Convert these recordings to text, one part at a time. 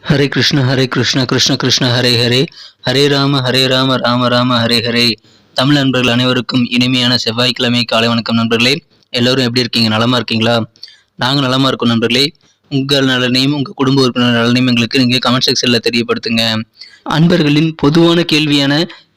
ஹரே கிருஷ்ண கிருஷ்ண கிருஷ்ண ஹரே ஹரே, ஹரே ராம ராம ராம ஹரே ஹரே. தமிழ் நண்பர்கள் அனைவருக்கும் இனிமையான செவ்வாய்க்கிழமை காலை வணக்கம் நண்பர்களே. எல்லோரும் எப்படி இருக்கீங்க? நலமா இருக்கீங்களா? நாங்கள் நலமா இருக்கோம் நண்பர்களே. உங்கள் நலனையும் உங்கள் குடும்ப உறுப்பினர் நலனையும் எங்களுக்கு நீங்கள் கமெண்ட் செக்ஷனில் தெரியப்படுத்துங்க. அன்பர்களின் பொதுவான கேள்வியான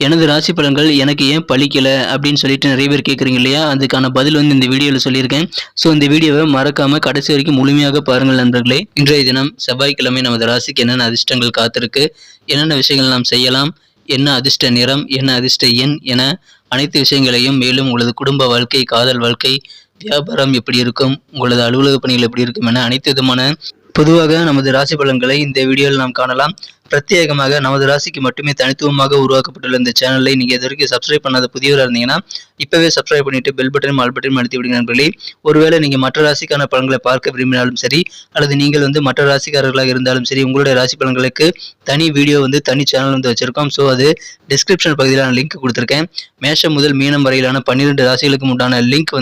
எனது ராசி பலன்கள் எனக்கு ஏன் பலிக்கலை அப்படின்னு சொல்லிட்டு நிறைய பேர் கேட்குறீங்க இல்லையா? அதுக்கான பதில் இந்த வீடியோவில் சொல்லியிருக்கேன். ஸோ இந்த வீடியோவை மறக்காமல் கடைசி வரைக்கும் முழுமையாக பாருங்கள் நண்பர்களே. இன்றைய தினம் செவ்வாய்க்கிழமை நமது ராசிக்கு என்னென்ன அதிர்ஷ்டங்கள் காத்திருக்கு, என்னென்ன விஷயங்கள் நாம் செய்யலாம், என்ன அதிர்ஷ்ட நிறம், என்ன அதிர்ஷ்ட எண் என அனைத்து விஷயங்களையும், மேலும் உங்களது குடும்ப வாழ்க்கை, காதல் வாழ்க்கை, வியாபாரம் எப்படி இருக்கும், உங்களது அலுவலக பணிகள் எப்படி இருக்கும் என அனைத்து விதமான பொதுவாக நமது ராசி பலன்களை இந்த வீடியோவில் நாம் காணலாம். பிரத்யேகமாக நமது ராசிக்கு மட்டுமே தனித்துவமாக உருவாக்கப்பட்டுள்ள இந்த சேனலை நீங்கள் இது வரைக்கும் சப்ஸ்கிரைப் பண்ணாத புதியவராக இருந்தீங்கன்னா இப்போவே சப்ஸ்கிரைப் பண்ணிட்டு பெல் பட்டனும் ஆல் பட்டனும் அழுத்தி விடுங்க நண்பர்களே. ஒருவேளை நீங்கள் மற்ற ராசிக்கான பலன்களை பார்க்க விரும்பினாலும் சரி, அல்லது நீங்கள் மற்ற ராசிக்காரர்களாக இருந்தாலும் சரி, உங்களுடைய ராசி பலன்களுக்கு தனி வீடியோ தனி சேனல் வச்சிருக்கோம். ஸோ அது டிஸ்கிரிப்ஷன் பகுதியிலான லிங்க் கொடுத்துருக்கேன். மேஷம் முதல் மீனம் வரையிலான 12 ராசிகளுக்கு உண்டான லிங்க்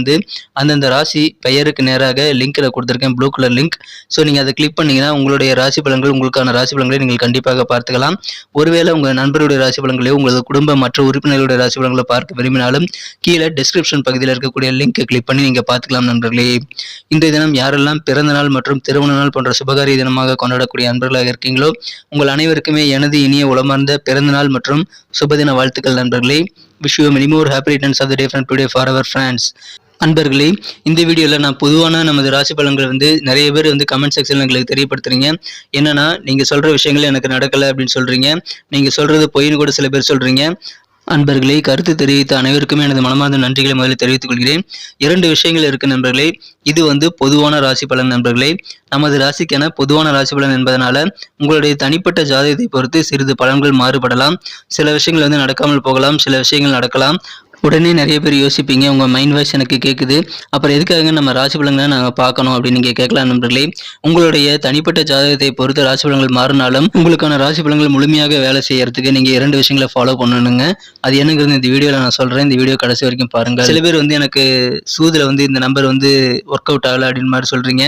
அந்தந்த ராசி பெயருக்கு நேராக லிங்க்ல கொடுத்துருக்கேன், ப்ளூ கலர் லிங்க். ஸோ நீங்கள் அதை கிளிக் பண்ணீங்கன்னா உங்களுடைய ராசி பலன்கள், உங்களுக்கான ராசி பலன்களை நீங்கள் கண்டிப்பாக பார்த்துக்கலாம். ஒருவேளை உங்கள் நண்பருடைய ராசி பலன்களையோ உங்களது குடும்ப மற்ற உறுப்பினர்களுடைய ராசி பலன்களை பார்க்க விரும்பினாலும் கீழே டிஸ்கிரிப்ஷன் பகுதியில் இருக்கக்கூடிய லிங்க் கிளிக் பண்ணி நீங்க பார்த்துக்கலாம் நண்பர்களே. இன்றைய தினம் யாரெல்லாம் பிறந்த நாள் மற்றும் திருமண நாள் போன்ற சுபகாரிய தினமாக கொண்டாடக்கூடிய நண்பர்களாக இருக்கீங்களோ உங்கள் அனைவருக்குமே எனது இனிய உளமார்ந்த பிறந்த நாள் மற்றும் சுபதின வாழ்த்துக்கள் நண்பர்களே. Wish you many more happy returns of the day from today for our friends. அன்பர்களே, இந்த வீடியோவில் நான் பொதுவான நமது ராசி பலன்கள் நிறைய பேர் கமெண்ட் செக்ஷனில் எங்களுக்கு தெரியப்படுத்துறீங்க. என்னன்னா, நீங்கள் சொல்கிற விஷயங்கள் எனக்கு நடக்கலை அப்படின்னு சொல்கிறீங்க. நீங்கள் சொல்கிறது பொய்ன்னு கூட சில பேர் சொல்கிறீங்க. அன்பர்களே, கருத்து தெரிவித்த அனைவருக்குமே எனது மனமார்ந்த நன்றிகளை முதலில் தெரிவித்துக் கொள்கிறேன். 2 விஷயங்கள் இருக்கு நண்பர்களே. இது பொதுவான ராசி பலன் நண்பர்களே. நமது ராசிக்கென பொதுவான ராசி பலன் என்பதனால உங்களுடைய தனிப்பட்ட ஜாதகத்தை பொறுத்து சிறிது பலன்கள் மாறுபடலாம். சில விஷயங்கள் நடக்காமல் போகலாம், சில விஷயங்கள் நடக்கலாம். உடனே நிறைய பேர் யோசிப்பீங்க, உங்கள் மைண்ட் வாய்ஸ் எனக்கு கேட்குது, அப்புறம் எதுக்காக நம்ம ராசி பலன்களை நாங்கள் பார்க்கணும் அப்படின்னு நீங்கள் கேட்கலாம் நண்பர்களே. உங்களுடைய தனிப்பட்ட ஜாதகத்தை பொறுத்து ராசி பலன்கள் மாறினாலும் உங்களுக்கான ராசி பலன்கள் முழுமையாக வேலை செய்யறதுக்கு நீங்கள் 2 விஷயங்களை ஃபாலோ பண்ணணுங்க. அது என்னங்கிறது இந்த வீடியோவில் நான் சொல்கிறேன். இந்த வீடியோ கடைசி வரைக்கும் பாருங்கள். சில பேர் எனக்கு சூதில் இந்த நம்பர் ஒர்க் அவுட் ஆகலை அப்படின்னு மாதிரி சொல்கிறீங்க.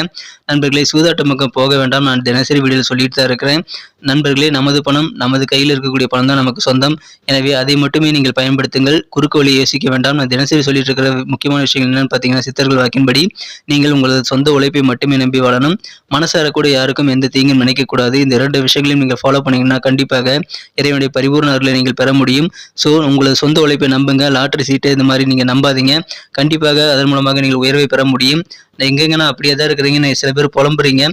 நண்பர்களே, சூதாட்டம் பக்கம் போக வேண்டாம். நான் தினசரி வீடியோவில் சொல்லிட்டு தான் இருக்கிறேன். நண்பர்களே, நமது பணம், நமது கையில் இருக்கக்கூடிய பணம் தான் நமக்கு சொந்தம். எனவே அதை மட்டுமே நீங்கள் பயன்படுத்துங்கள். குறுக்கு வழி யோசிக்க வேண்டாம். நான் தினசரி சொல்லிட்டு இருக்கிற முக்கியமான விஷயங்கள் என்னன்னு பார்த்தீங்கன்னா, சித்தர்கள் வாக்கின்படி நீங்கள் உங்களது சொந்த உழைப்பை மட்டுமே நம்பி வாழணும். மனசார கூட யாருக்கும் எந்த தீங்கும் நினைக்கக்கூடாது. இந்த 2 விஷயங்களையும் நீங்கள் ஃபாலோ பண்ணீங்கன்னா கண்டிப்பாக இறைவனுடைய பரிபூர்ண அருளை நீங்கள் பெற முடியும். ஸோ உங்களது சொந்த உழைப்பை நம்புங்க. லாட்டரி சீட்டு இந்த மாதிரி நீங்கள் நம்பாதீங்க. கண்டிப்பாக அதன் மூலமாக நீங்கள் உயர்வை பெற முடியும். எங்கெங்கன்னா அப்படியே தான் இருக்கிறீங்கன்னு சில பேர் புலம்புறீங்க.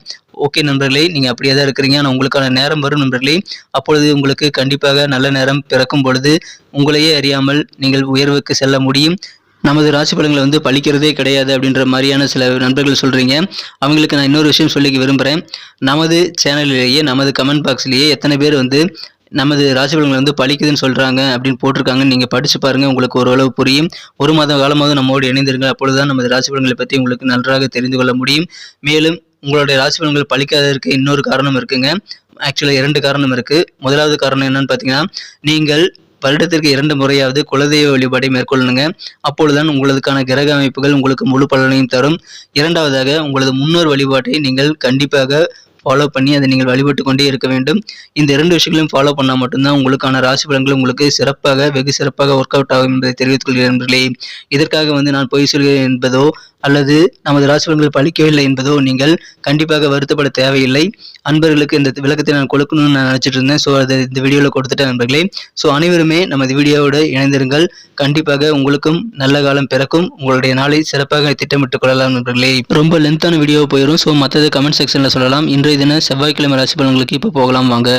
ஓகே நண்பர்களே, நீங்கள் அப்படியே தான் இருக்கிறீங்க. ஆனால் உங்களுக்கான நேரம் வரும் நண்பர்களே. அப்பொழுது உங்களுக்கு கண்டிப்பாக நல்ல நேரம் பிறக்கும் பொழுது உங்களையே அறியாமல் நீங்கள் உயர்வுக்கு செல்ல முடியும். நமது ராசி பலன்களை பழிக்கிறதே கிடையாது அப்படின்ற மாதிரியான சில நண்பர்கள் சொல்கிறீங்க. அவங்களுக்கு நான் இன்னொரு விஷயம் சொல்லிக்க விரும்புகிறேன். நமது சேனலிலேயே, நமது கமெண்ட் பாக்ஸ்லேயே எத்தனை பேர் நமது ராசி பலன்கள் பழிக்குதுன்னு சொல்கிறாங்க அப்படின்னு போட்டிருக்காங்கன்னு நீங்கள் படித்து பாருங்கள். உங்களுக்கு ஓரளவு புரியும். 1 மாத காலமாக நம்மோடு இணைந்திருங்கள். அப்பொழுதுதான் நமது ராசி பலன்களை பற்றி உங்களுக்கு நன்றாக தெரிந்து கொள்ள முடியும். மேலும் உங்களுடைய ராசி பலன்கள் பழிக்காததற்கு இன்னொரு காரணம் இருக்குங்க. ஆக்சுவலாக 2 காரணம் இருக்குது. முதலாவது காரணம் என்னன்னு பார்த்தீங்கன்னா, நீங்கள் வருடத்திற்கு 2 முறையாவது குலதெய்வ வழிபாடை மேற்கொள்ளணுங்க. அப்பொழுதுதான் உங்களுக்கான கிரக அமைப்புகள் உங்களுக்கு முழு பலனையும் தரும். 2வதாக உங்களது முன்னோர் வழிபாட்டை நீங்கள் கண்டிப்பாக ஃபாலோ பண்ணி அதை நீங்கள் வழிபட்டு கொண்டே இருக்க வேண்டும். இந்த 2 விஷயங்களையும் ஃபாலோ பண்ணால் மட்டும்தான் உங்களுக்கான ராசி பலன்கள் உங்களுக்கு சிறப்பாக, வெகு சிறப்பாக ஒர்க் அவுட் ஆகும் என்பதை தெரிவித்துக் கொள்கிறேன் நண்பர்களே. இதற்காக நான் பொய் சொல்கிறேன் என்பதோ அல்லது நமது ராசி பலன்கள் பழிக்கவில்லை என்பதோ நீங்கள் கண்டிப்பாக வருத்தப்பட தேவையில்லை. அன்பர்களுக்கு இந்த விளக்கத்தை நான் கொடுக்கணும்னு நான் நினைச்சிட்டு இருந்தேன். ஸோ அதை இந்த வீடியோவில் கொடுத்துட்டேன் நண்பர்களே. ஸோ அனைவருமே நமது வீடியோவோடு இணைந்திருங்கள். கண்டிப்பாக உங்களுக்கும் நல்ல காலம் பிறக்கும். உங்களுடைய நாளை சிறப்பாக திட்டமிட்டுக் கொள்ளலாம் நண்பர்களே. ரொம்ப லென்த்தான வீடியோ போயிடும். ஸோ மற்றது கமெண்ட் செக்ஷனில் சொல்லலாம். இன்றைய தின செவ்வாய்க்கிழமை ராசி பலன்களுக்கு இப்போ போகலாம் வாங்க.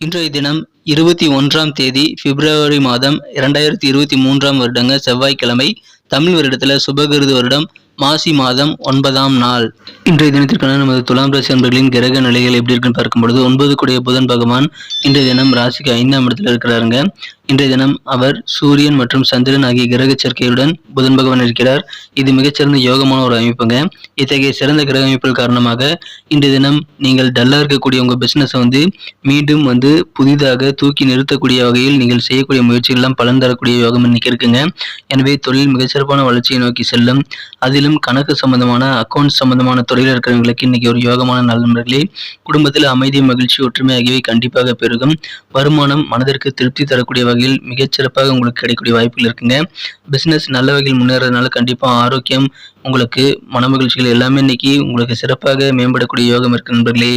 இன்றைய தினம் 21ஆம் தேதி பிப்ரவரி மாதம் 2023ஆம் வருடங்க செவ்வாய்க்கிழமை. தமிழ் வருடத்தில் சுபகிருது வருடம் மாசி மாதம் 9ஆம் நாள். இன்றைய தினத்திற்கான நமது துலாம் ராசி அன்பர்களின் கிரக நிலைகள் எப்படி இருக்குன்னு பார்க்கும்பொழுது, 9 கூடிய புதன் பகவான் இன்றைய தினம் ராசிக்கு 5ஆம் இடத்துல இருக்கிறாருங்க. இன்றைய தினம் அவர் சூரியன் மற்றும் சந்திரன் ஆகிய கிரக சேர்க்கையுடன் புதன் பகவான் இருக்கிறார். இது மிகச்சிறந்த யோகமான ஒரு அமைப்புங்க. இத்தகைய சிறந்த கிரக அமைப்புகள் காரணமாக இன்றைய தினம் நீங்கள் டல்லா இருக்கக்கூடிய உங்க பிசினஸ் மீண்டும் புதிதாக தூக்கி நிறுத்தக்கூடிய வகையில் நீங்கள் செய்யக்கூடிய முயற்சிகள் எல்லாம் பலன் தரக்கூடிய யோகம் இன்னைக்கு இருக்குங்க. எனவே தொழில் மிகச்சிறப்பான வளர்ச்சியை நோக்கி செல்லும். அதிலும் கணக்கு சம்பந்தமான அக்கௌண்ட்ஸ் சம்பந்தமான துறையில் இருக்கிறவங்களுக்கு இன்னைக்கு ஒரு யோகமான நாள் நண்பர்களே. குடும்பத்தில் அமைதி, மகிழ்ச்சி, ஒற்றுமை ஆகியவை கண்டிப்பாக பெருகும். வருமானம் மனதிற்கு திருப்தி தரக்கூடிய வகையில் மிகச்சிறப்பாக உங்களுக்கு கிடைக்கக்கூடிய வாய்ப்புகள் இருக்குங்க. பிசினஸ் நல்ல வகையில் முன்னேறதுனால கண்டிப்பா ஆரோக்கியம், உங்களுக்கு மன மகிழ்ச்சிகள் எல்லாமே இன்னைக்கு உங்களுக்கு சிறப்பாக மேம்படக்கூடிய யோகம் இருக்கு நண்பர்களே.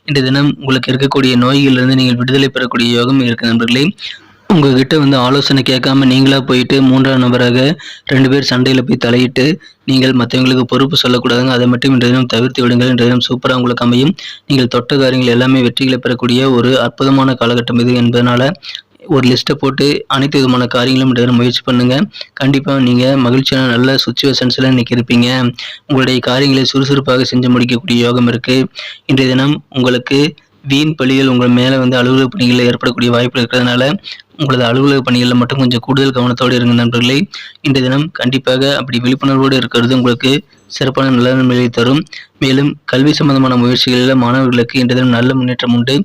இன்றைய தினம் உங்களுக்கு இருக்கக்கூடிய நோய்களிலிருந்து நீங்கள் விடுதலை பெறக்கூடிய யோகம் இருக்கு நண்பர்களே. உங்ககிட்ட ஆலோசனை கேட்காம நீங்களா போயிட்டு 3ஆம் நபராக 2 பேர் சண்டையில போய் தலையிட்டு நீங்கள் மற்றவங்களுக்கு பொறுப்பு சொல்லக்கூடாதுங்க. அதை மட்டும் இன்றைய தினம் தவிர்த்து விடுங்கள். இன்றைய தினம் சூப்பராக உங்களுக்கு அமையும். நீங்கள் தொட்ட காரியங்கள் எல்லாமே வெற்றிகளை பெறக்கூடிய ஒரு அற்புதமான காலகட்டம் இது என்பதனால ஒரு லிஸ்ட்டை போட்டு அனைத்து விதமான காரியங்களும் இன்றைய தினம் முயற்சி பண்ணுங்க. கண்டிப்பாக நீங்கள் மகிழ்ச்சியான நல்ல சுச்சுவேஷன்ஸில் இன்னைக்கு இருப்பீங்க. உங்களுடைய காரியங்களை சுறுசுறுப்பாக செஞ்சு முடிக்கக்கூடிய யோகம் இருக்கு. இன்றைய தினம் உங்களுக்கு வீண் பழிகள் உங்கள் மேலே அலுவலக பணிகளில் ஏற்படக்கூடிய வாய்ப்பு இருக்கிறதுனால உங்களது அலுவலக பணிகளில் மட்டும் கொஞ்சம் கூடுதல் கவனத்தோடு இருங்க நண்பர்களே. இன்றைய தினம் கண்டிப்பாக அப்படி விழிப்புணர்வோடு இருக்கிறது உங்களுக்கு சிறப்பான நல்ல நன்மைகளை தரும். மேலும் கல்வி சம்பந்தமான முயற்சிகளில் மாணவர்களுக்கு இன்றைய தினம் நல்ல முன்னேற்றம் உண்டு.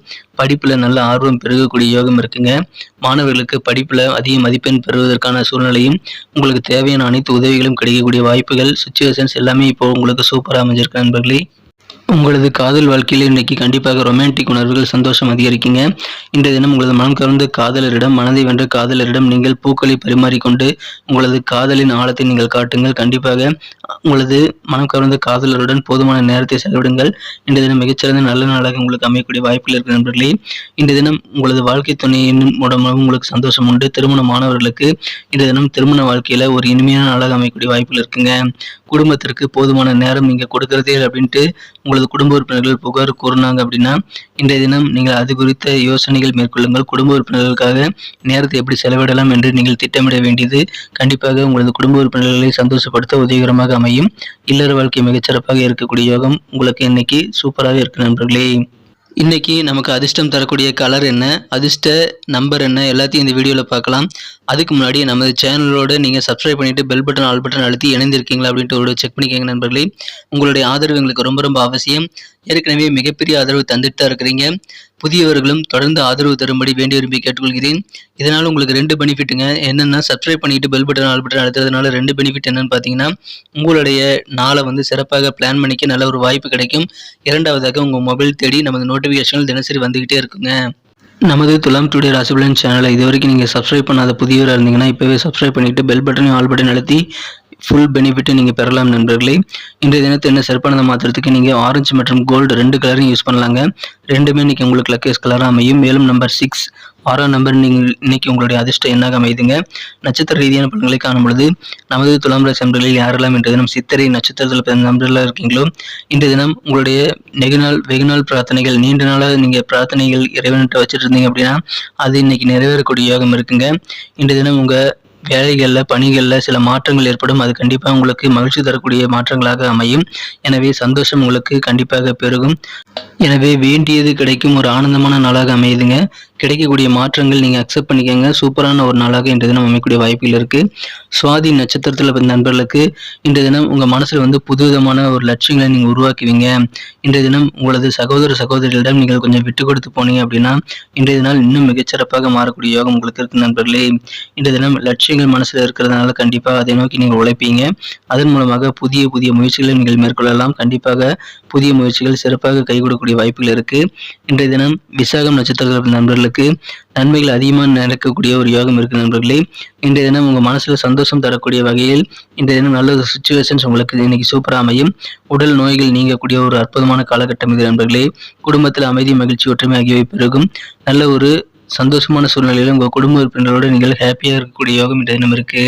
படிப்பில் நல்ல ஆர்வம் பெருகக்கூடிய யோகம் இருக்குங்க. மாணவர்களுக்கு படிப்பில் அதிக மதிப்பெண் பெறுவதற்கான சூழ்நிலையும் உங்களுக்கு தேவையான அனைத்து உதவிகளும் கிடைக்கக்கூடிய வாய்ப்புகள், சுச்சுவேஷன்ஸ் எல்லாமே இப்போ உங்களுக்கு சூப்பராக அமைஞ்சிருக்கு நண்பர்களே. உங்களது காதல் வாழ்க்கையில் இன்னைக்கு கண்டிப்பாக ரொமான்டிக் உணர்வுகள், சந்தோஷம் அதிகரிக்குங்க. இன்றைய தினம் உங்களது மனம் கவர்ந்த காதலரிடம், மனதை வென்ற காதலரிடம் நீங்கள் பூக்களை பரிமாறிக்கொண்டு உங்களது காதலின் ஆழத்தை நீங்கள் காட்டுங்கள். கண்டிப்பாக உங்களது மனம் கவர்ந்த காதலருடன் போதுமான நேரத்தை செலவிடுங்கள். இன்றைய தினம் மிகச்சிறந்த நல்ல நாளாக உங்களுக்கு அமையக்கூடிய வாய்ப்புகள் இருக்கு நண்பர்களே. இன்றைய தினம் உங்களது வாழ்க்கை துணையின் மூலமாக உங்களுக்கு சந்தோஷம் உண்டு. திருமணமானவர்களுக்கு இன்றைய தினம் திருமண வாழ்க்கையில ஒரு இனிமையான நாளாக அமையக்கூடிய வாய்ப்புகள் இருக்குங்க. குடும்பத்திற்கு போதுமான நேரம் நீங்க கொடுக்கறதே அப்படின்ட்டு உங்களது குடும்ப உறுப்பினர்கள் புகார் கூறினாங்க அப்படின்னா இன்றைய தினம் நீங்கள் அது குறித்த யோசனைகள் மேற்கொள்ளுங்கள். குடும்ப உறுப்பினர்களுக்காக நேரத்தை எப்படி செலவிடலாம் என்று நீங்கள் திட்டமிட வேண்டியது கண்டிப்பாக உங்களது குடும்ப உறுப்பினர்களை சந்தோஷப்படுத்த உதவிகரமாக அமையும். இல்லற வாழ்க்கை மிகச்சிறப்பாக இருக்கக்கூடிய யோகம் உங்களுக்கு இன்னைக்கு சூப்பராக இருக்கு நண்பர்களே. இன்னைக்கு நமக்கு அதிர்ஷ்டம் தரக்கூடிய கலர் என்ன, அதிர்ஷ்ட நம்பர் என்ன, எல்லாத்தையும் இந்த வீடியோவில் பார்க்கலாம். அதுக்கு முன்னாடி நமது சேனலோட நீங்கள் சப்ஸ்கிரைப் பண்ணிட்டு பெல் பட்டன், ஆல் பட்டன் அழுத்தி இணைந்திருக்கீங்களா அப்படின்ட்டு ஒரு செக் பண்ணிக்கோங்க நண்பர்களே. உங்களுடைய ஆதரவு எங்களுக்கு ரொம்ப ரொம்ப அவசியம். ஏற்கனவே மிகப்பெரிய ஆதரவு தந்துட்டு தான் இருக்கிறீங்க. புதியவர்களும் தொடர்ந்து ஆதரவு தரும்படி வேண்டி விரும்பி கேட்டுக்கொள்கிறேன். இதனால் உங்களுக்கு 2 பெனிஃபிட்டுங்க. என்னென்னா சப்ஸ்கிரைப் பண்ணிட்டு பெல் பட்டன், ஆல் பட்டன் அழுத்துறதுனால 2 பெனிஃபிட் என்னன்னு பார்த்தீங்கன்னா உங்களுடைய நாளை சிறப்பாக பிளான் பண்ணிக்க நல்ல ஒரு வாய்ப்பு கிடைக்கும். இரண்டாவதாக உங்கள் மொபைல் தேடி நமது நோட்டிஃபிகேஷன்கள் தினசரி வந்துகிட்டே இருக்குங்க. நமது துலாம் டுடே ராசிபலன் சேனலை இதுவரைக்கும் நீங்கள் சப்ஸ்கிரைப் பண்ணாத புதியவராக இருந்தீங்கன்னா இப்போவே சப்ஸ்கிரைப் பண்ணிட்டு பெல் பட்டனையும் ஆல் பட்டன் அழுத்தி ஃபுல் பெனிஃபிட்டை நீங்கள் பெறலாம் நண்பர்களே. இன்றைய தினத்தை என்ன சிறப்பானதை மாற்றுறதுக்கு நீங்கள் ஆரஞ்சு மற்றும் கோல்டு 2 கலரையும் யூஸ் பண்ணலாங்க. ரெண்டுமே இன்னைக்கு உங்களுக்கு லக்கேஸ் கலராக அமையும். மேலும் நம்பர் 6 6ஆம் நம்பர் நீங்கள் இன்னைக்கு உங்களுடைய அதிர்ஷ்டம் என்னாக அமைதுங்க. நட்சத்திர ரீதியான பலன்களை காணும் பொழுது நமது துலாம் ராசி நண்பர்களில் யாரெல்லாம் இன்றைய தினம் சித்திரை நட்சத்திரத்தில் பிறந்த நண்பர்களாக இருக்கீங்களோ இன்றைய தினம் உங்களுடைய வெகுநாள் பிரார்த்தனைகள், நீண்ட நாளாக நீங்கள் பிரார்த்தனைகள் இறைவன்கிட்ட வச்சுட்டு இருந்தீங்க அப்படின்னா அது இன்னைக்கு நிறைவேறக்கூடிய யோகம் இருக்குங்க. இன்றைய தினம் உங்கள் வேலைகளில், பணிகளில் சில மாற்றங்கள் ஏற்படும். அது கண்டிப்பாக உங்களுக்கு மகிழ்ச்சி தரக்கூடிய மாற்றங்களாக அமையும். எனவே சந்தோஷம் உங்களுக்கு கண்டிப்பாக பெருகும். எனவே வேண்டியது கிடைக்கும் ஒரு ஆனந்தமான நாளாக அமையுதுங்க. கிடைக்கக்கூடிய மாற்றங்கள் நீங்கள் அக்செப்ட் பண்ணிக்கோங்க. சூப்பரான ஒரு நாளாக இன்றைய தினம் அமையக்கூடிய வாய்ப்புகள் இருக்குது. சுவாதி நட்சத்திரத்தில் பிறந்த நண்பர்களுக்கு இன்றைய தினம் உங்கள் மனசில் புதுவிதமான ஒரு லட்சியங்களை நீங்கள் உருவாக்குவீங்க. இன்றைய தினம் உங்களது சகோதரிகளிடம் நீங்கள் கொஞ்சம் விட்டு கொடுத்து போனீங்க அப்படின்னா இன்றைய தினம் இன்னும் மிகச்சிறப்பாக மாறக்கூடிய யோகம் உங்களுக்கு இருக்கு நண்பர்களே. இன்றைய தினம் லட்சியங்கள் மனசில் இருக்கிறதுனால கண்டிப்பாக அதை நோக்கி நீங்கள் உழைப்பீங்க. அதன் மூலமாக புதிய முயற்சிகளை நீங்கள் மேற்கொள்ளலாம். கண்டிப்பாக புதிய முயற்சிகள் சிறப்பாக கை கொடுக்கக்கூடிய வாய்ப்புகள் இருக்கு. இன்றைய தினம் விசாகம் நட்சத்திரத்தில் நண்பர்களுக்கு நன்மைகள் அதிகமாக நடக்கக்கூடிய ஒரு யோகம் இருக்கு நண்பர்களே. இன்றைய தினம் உங்க மனசுல சந்தோஷம் தரக்கூடிய வகையில் இன்றைய தினம் நல்ல சுச்சுவேஷன்ஸ் உங்களுக்கு இன்னைக்கு சூப்பராக அமையும். உடல் நோய்கள் நீங்கக்கூடிய ஒரு அற்புதமான காலகட்டம் இது நண்பர்களே. குடும்பத்தில் அமைதி, மகிழ்ச்சி, ஒற்றுமை ஆகியவை பெருகும். நல்ல ஒரு சந்தோஷமான சூழ்நிலையில் உங்க குடும்ப உறுப்பினர்களோடு நீங்கள் ஹாப்பியாக இருக்கக்கூடிய யோகம் இன்றைய தினம் இருக்கு.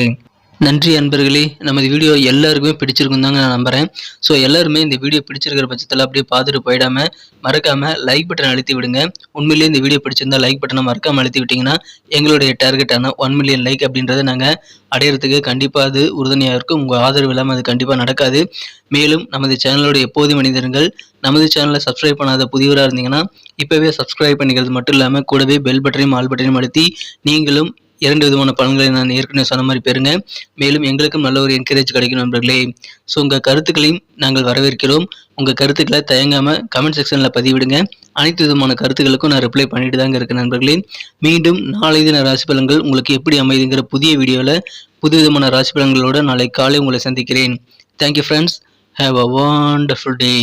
நன்றி அன்பர்களே. நமது வீடியோ எல்லாருக்குமே பிடிச்சிருக்கும் தாங்க நான் நம்புறேன். ஸோ எல்லாருமே இந்த வீடியோ பிடிச்சிருக்கிற பட்சத்தில் அப்படியே பார்த்துட்டு போயிடாம மறக்காம லைக் பட்டன் அழுத்தி விடுங்க. உண்மையிலேயே இந்த வீடியோ பிடிச்சிருந்தா லைக் பட்டனை மறக்காம அழுத்தி விட்டீங்கன்னா எங்களுடைய டார்கெட்டான 1 மில்லியன் லைக் அப்படின்றத நாங்கள் அடையிறதுக்கு கண்டிப்பாக அது உறுதுணையாக இருக்கும். உங்கள் ஆதரவு இல்லாமல் அது கண்டிப்பாக நடக்காது. மேலும் நமது சேனலோட எப்போதும் மனிதர்கள் நமது சேனலை சப்ஸ்கிரைப் பண்ணாத புதியவராக இருந்தீங்கன்னா இப்போவே சப்ஸ்கிரைப் பண்ணிக்கிறது மட்டும் இல்லாமல் கூடவே பெல் பட்டனையும் ஆல் பட்டனையும் அழுத்தி நீங்களும் 2 விதமான பலன்களை நான் ஏற்கனவே சொன்ன மாதிரி பெறுங்க. மேலும் எங்களுக்கும் நல்ல ஒரு என்கரேஜ் கிடைக்கும் நண்பர்களே. ஸோ உங்கள் கருத்துக்களையும் நாங்கள் வரவேற்கிறோம். உங்கள் கருத்துக்களை தயங்காமல் கமெண்ட் செக்ஷனில் பதிவிடுங்க. அனைத்து விதமான கருத்துக்களுக்கும் நான் ரிப்ளை பண்ணிட்டு தாங்க இருக்கேன் நண்பர்களே. மீண்டும் நாளை தின ராசி பலன்கள் உங்களுக்கு எப்படி அமைதுங்கிற புதிய வீடியோவில் புது விதமான ராசி பலன்களோடு நாளை காலை உங்களை சந்திக்கிறேன். Thank you friends. Have a wonderful day.